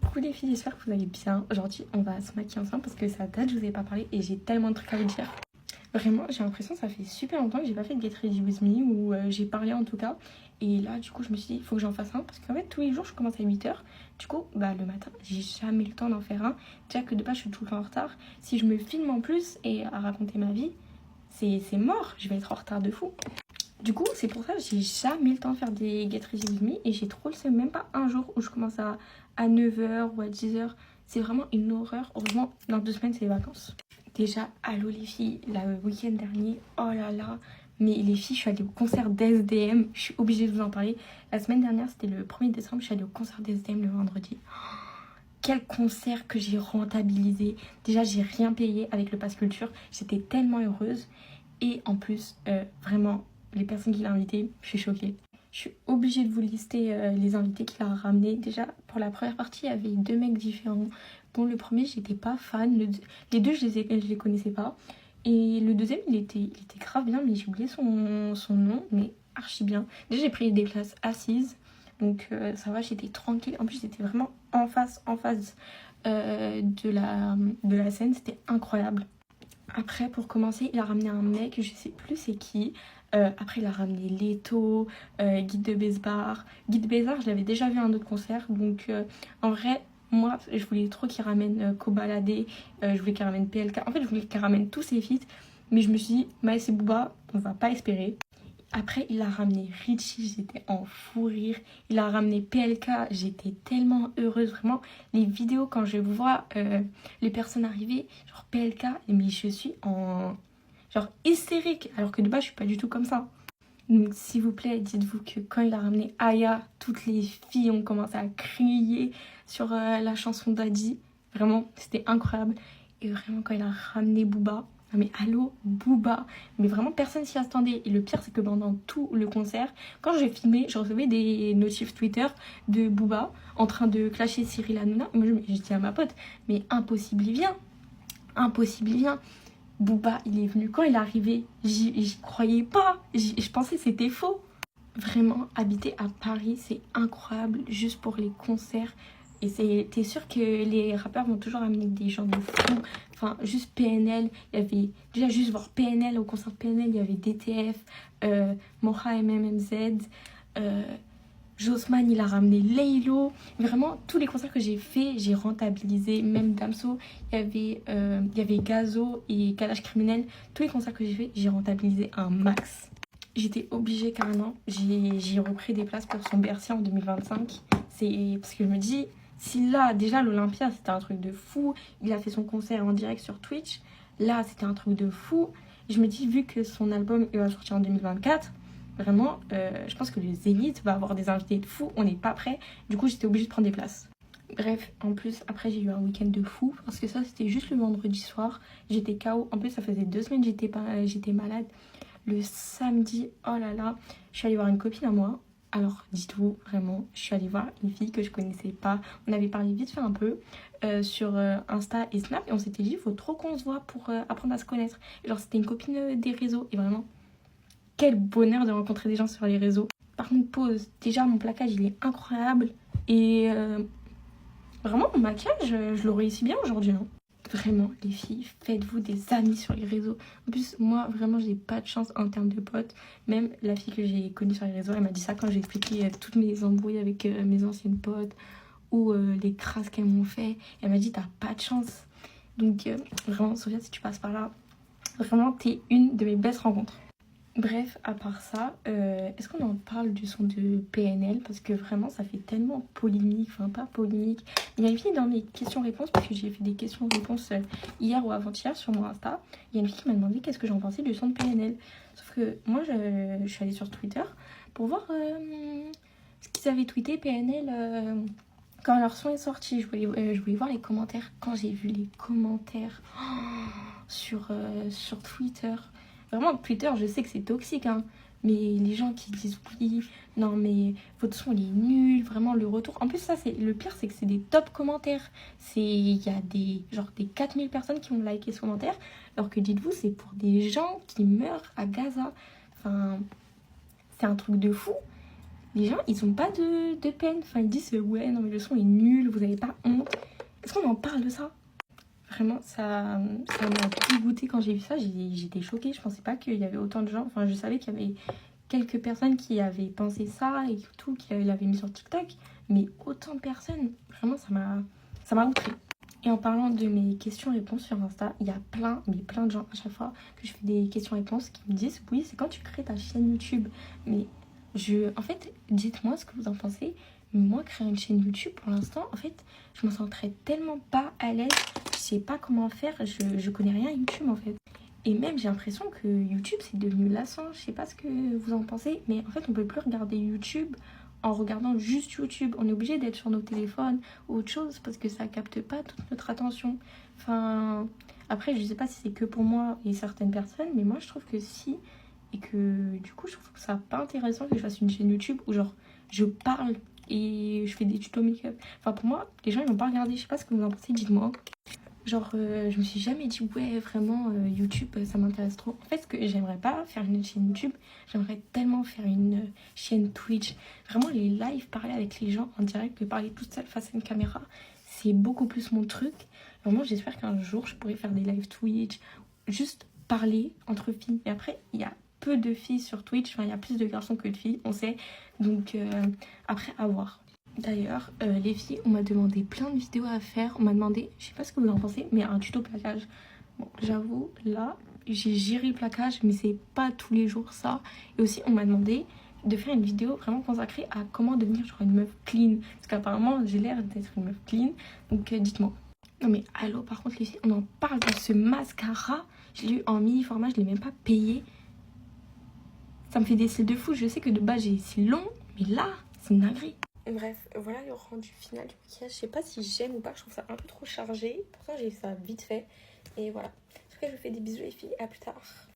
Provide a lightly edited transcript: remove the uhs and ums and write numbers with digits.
Coucou les filles, j'espère que vous allez bien. Aujourd'hui, on va se maquiller ensemble parce que ça date, je vous ai pas parlé et j'ai tellement de trucs à vous dire. Vraiment, j'ai l'impression que ça fait super longtemps que j'ai pas fait de Get Ready With Me ou j'ai parlé en tout cas. Et là, du coup, je me suis dit, il faut que j'en fasse un parce qu'en fait, tous les jours, je commence à 8h. Du coup, le matin, j'ai jamais le temps d'en faire un. Déjà que de base, je suis tout le temps en retard. Si je me filme en plus et à raconter ma vie, c'est mort. Je vais être en retard de fou. Du coup, c'est pour ça que j'ai jamais le temps de faire des Get Ready With Me et j'ai trop le seum, même pas un jour où je commence à 9h ou à 10h. C'est vraiment une horreur. Heureusement, dans 2 semaines, c'est les vacances. Déjà, allô les filles, le week-end dernier, oh là là, mais les filles, je suis allée au concert d'SDM, je suis obligée de vous en parler. La semaine dernière, c'était le 1er décembre, je suis allée au concert d'SDM le vendredi. Quel concert que j'ai rentabilisé. Déjà, j'ai rien payé avec le Pass Culture, j'étais tellement heureuse. Et en plus, vraiment, les personnes qu'il a invitées, je suis choquée. Je suis obligée de vous lister les invités qu'il a ramenés. Déjà, pour la première partie, il y avait 2 mecs différents. Bon, le premier, j'étais pas fan. Les deux, je les connaissais pas. Et le deuxième, il était grave bien, mais j'ai oublié son nom, mais archi bien. Déjà, j'ai pris des places assises. Donc ça va, j'étais tranquille. En plus, j'étais vraiment en face de la scène. C'était incroyable. Après, pour commencer, il a ramené un mec, je sais plus c'est qui. Après, il a ramené Leto, Guide de Besbar. Guide de Besbar, je l'avais déjà vu à un autre concert. Donc, en vrai, moi, je voulais trop qu'il ramène Kobalade. Je voulais qu'il ramène PLK. En fait, je voulais qu'il ramène tous ses feats. Mais je me suis dit, Maës et Booba, on va pas espérer. Après, il a ramené Richie, j'étais en fou rire. Il a ramené PLK, j'étais tellement heureuse. Vraiment, les vidéos, quand je vois les personnes arriver, genre PLK, mais je suis en genre hystérique. Alors que de base, je suis pas du tout comme ça. Donc, s'il vous plaît, dites-vous que quand il a ramené Aya, toutes les filles ont commencé à crier sur la chanson d'Adi. Vraiment, c'était incroyable. Et vraiment, quand il a ramené Booba, non mais allô, Booba. Mais vraiment, personne s'y attendait. Et le pire, c'est que pendant tout le concert, quand j'ai filmé, je recevais des notifs Twitter de Booba en train de clasher Cyril Hanouna. Et moi, je dis à ma pote, mais impossible, il vient. Impossible, il vient. Booba, il est venu. Quand il est arrivé, j'y croyais pas. Je pensais que c'était faux. Vraiment, habiter à Paris, c'est incroyable, juste pour les concerts. Et t'es sûr que les rappeurs vont toujours amener des gens de fou. Enfin, juste PNL, il y avait... Déjà, juste voir PNL, au concert de PNL, il y avait DTF, Moha MMMZ, Jossman, il a ramené Laylo. Vraiment, tous les concerts que j'ai fait, j'ai rentabilisé. Même Damso, il y avait Gazo et Kalash Criminel. Tous les concerts que j'ai fait, j'ai rentabilisé un max. J'étais obligée carrément. J'ai repris des places pour son Bercy en 2025. C'est parce que je me dis, si là, déjà l'Olympia, c'était un truc de fou. Il a fait son concert en direct sur Twitch. Là, c'était un truc de fou. Je me dis, vu que son album il va sortir en 2024, vraiment, je pense que le Zénith va avoir des invités de fou. On n'est pas prêt. Du coup, j'étais obligée de prendre des places. Bref, en plus, après, j'ai eu un week-end de fou. Parce que ça, c'était juste le vendredi soir. J'étais KO. En plus, ça faisait 2 semaines que j'étais malade. Le samedi, oh là là, je suis allée voir une copine à moi. Alors, dites-vous, vraiment, je suis allée voir une fille que je connaissais pas. On avait parlé vite fait un peu sur Insta et Snap. Et on s'était dit, il faut trop qu'on se voit pour apprendre à se connaître. Et genre, c'était une copine des réseaux. Et vraiment, quel bonheur de rencontrer des gens sur les réseaux. Par contre, pause. Déjà, mon plaquage, il est incroyable. Et vraiment, mon maquillage, je le réussis bien aujourd'hui. Hein. Vraiment, les filles, faites-vous des amis sur les réseaux. En plus, moi, vraiment, j'ai pas de chance en termes de potes. Même la fille que j'ai connue sur les réseaux, elle m'a dit ça quand j'ai expliqué toutes mes embrouilles avec mes anciennes potes ou les crasses qu'elles m'ont fait. Elle m'a dit, t'as pas de chance. Donc, vraiment, Sophia, si tu passes par là, vraiment, t'es une de mes best rencontres. Bref, à part ça, est-ce qu'on en parle du son de PNL? Parce que vraiment, ça fait tellement polémique, enfin pas polémique. Il y a une fille dans mes questions-réponses, parce que j'ai fait des questions-réponses hier ou avant-hier sur mon Insta. Il y a une fille qui m'a demandé qu'est-ce que j'en pensais du son de PNL. Sauf que moi, je suis allée sur Twitter pour voir ce qu'ils avaient tweeté PNL quand leur son est sorti. Je voulais voir les commentaires. Quand j'ai vu les commentaires sur Twitter... Vraiment, Twitter, je sais que c'est toxique, hein, mais les gens qui disent oui, non mais votre son il est nul, vraiment le retour. En plus, ça, c'est le pire, c'est que c'est des top commentaires. Il y a des 4000 personnes qui ont liké ce commentaire, alors que dites-vous, c'est pour des gens qui meurent à Gaza. Enfin, c'est un truc de fou. les gens, ils ont pas de peine. Enfin, ils disent, ouais, non, mais le son est nul, vous avez pas honte. Est-ce qu'on en parle de ça? Vraiment, ça m'a dégoûtée quand j'ai vu ça. J'étais choquée. Je pensais pas qu'il y avait autant de gens. Enfin, je savais qu'il y avait quelques personnes qui avaient pensé ça et tout, qui l'avaient mis sur TikTok. Mais autant de personnes, vraiment, ça m'a outrée. Et en parlant de mes questions-réponses sur Insta, il y a plein de gens à chaque fois que je fais des questions-réponses qui me disent, oui, c'est quand tu crées ta chaîne YouTube. Mais en fait, dites-moi ce que vous en pensez. Moi, créer une chaîne YouTube, pour l'instant, en fait, je me sentirais tellement pas à l'aise. Je sais pas comment faire. Je connais rien à YouTube, en fait. Et même, j'ai l'impression que YouTube, c'est devenu lassant. Je sais pas ce que vous en pensez, mais en fait, on peut plus regarder YouTube en regardant juste YouTube. On est obligé d'être sur nos téléphones ou autre chose parce que ça capte pas toute notre attention. Enfin, après, je sais pas si c'est que pour moi et certaines personnes, mais moi, je trouve que si. Et que du coup, je trouve que ça pas intéressant que je fasse une chaîne YouTube où genre, je parle et je fais des tutos make-up. Enfin, pour moi, les gens, ils vont pas regarder. Je sais pas ce que vous en pensez, dites-moi. Genre, je me suis jamais dit, ouais, vraiment, YouTube, ça m'intéresse trop. En fait, ce que j'aimerais pas faire une chaîne YouTube, j'aimerais tellement faire une chaîne Twitch. Vraiment, les lives, parler avec les gens en direct, de parler toute seule face à une caméra, c'est beaucoup plus mon truc. Vraiment, j'espère qu'un jour, je pourrai faire des lives Twitch, juste parler entre filles. Et après, il y a peu de filles sur Twitch, enfin, il y a plus de garçons que de filles, on sait. Donc, après, à voir. D'ailleurs, les filles, on m'a demandé plein de vidéos à faire. On m'a demandé, je sais pas ce que vous en pensez, mais un tuto plaquage. Bon, j'avoue, là, j'ai géré le plaquage, mais c'est pas tous les jours ça. Et aussi, on m'a demandé de faire une vidéo vraiment consacrée à comment devenir genre une meuf clean. Parce qu'apparemment, j'ai l'air d'être une meuf clean. Donc, dites-moi. Non mais allô, par contre, les filles, on en parle de ce mascara. Je l'ai eu en mini format, je l'ai même pas payé. Ça me fait des cils de fou. Je sais que de base, j'ai des cils longs, mais là, c'est une dinguerie. Bref, voilà le rendu final du maquillage. Je sais pas si j'aime ou pas, je trouve ça un peu trop chargé. Pourtant, j'ai fait ça vite fait. Et voilà. En tout cas, je vous fais des bisous les filles, à plus tard.